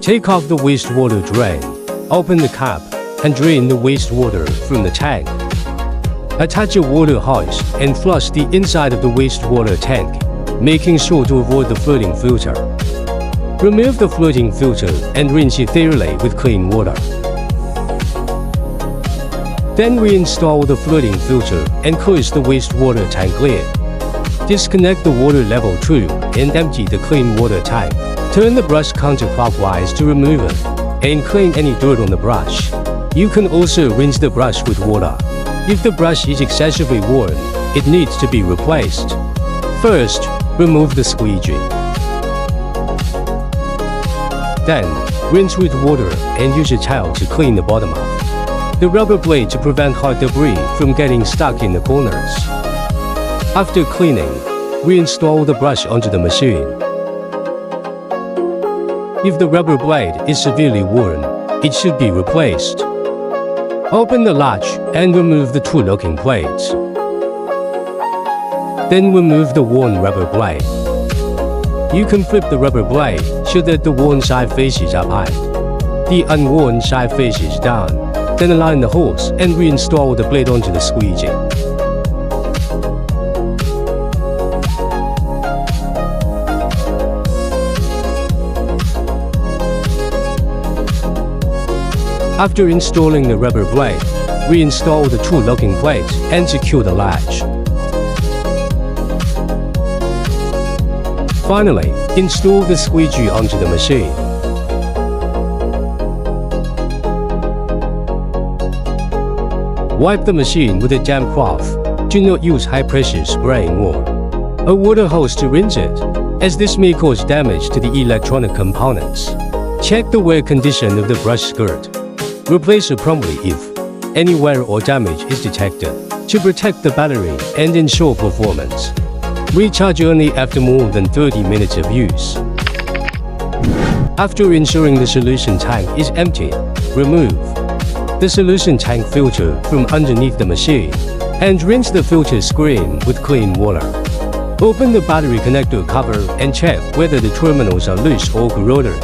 Take off the wastewater drain, open the cap, and drain the wastewater from the tank. Attach a water hose and flush the inside of the wastewater tank, making sure to avoid the floating filter. Remove the floating filter and rinse it thoroughly with clean water. Then reinstall the floating filter and close the wastewater tank lid. Disconnect the water level tube and empty the clean water tank. Turn the brush counterclockwise to remove it and clean any dirt on the brush. You can also rinse the brush with water. If the brush is excessively worn, it needs to be replaced. First, remove the squeegee. Then, rinse with water and use a towel to clean the bottom off the rubber blade to prevent hard debris from getting stuck in the corners. After cleaning, reinstall the brush onto the machine. If the rubber blade is severely worn, it should be replaced. Open the latch and remove the two locking plates. Then remove the worn rubber blade. You can flip the rubber blade so that the worn side faces up high. The unworn side faces down. Then align the holes and reinstall the blade onto the squeegee. After installing the rubber blade, reinstall the two locking plates and secure the latch. Finally, install the squeegee onto the machine. Wipe the machine with a damp cloth. Do not use high-pressure spraying or a water hose to rinse it, as this may cause damage to the electronic components. Check the wear condition of the brush skirt. Replace it promptly if any wear or damage is detected, to protect the battery and ensure performance. Recharge only after more than 30 minutes of use. After ensuring the solution tank is empty, remove the solution tank filter from underneath the machine and rinse the filter screen with clean water. Open the battery connector cover and check whether the terminals are loose or corroded.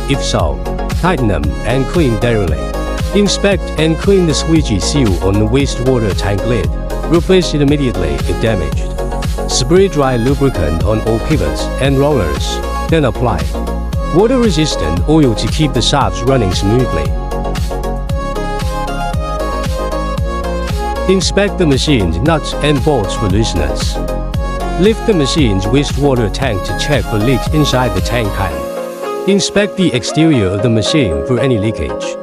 If so, tighten them and clean thoroughly. Inspect and clean the squeegee seal on the wastewater tank lid. Replace it immediately if damaged. Spray dry lubricant on all pivots and rollers, then apply water-resistant oil to keep the shafts running smoothly. Inspect the machine's nuts and bolts for looseness. Lift the machine's wastewater tank to check for leaks inside the tank pan. Inspect the exterior of the machine for any leakage.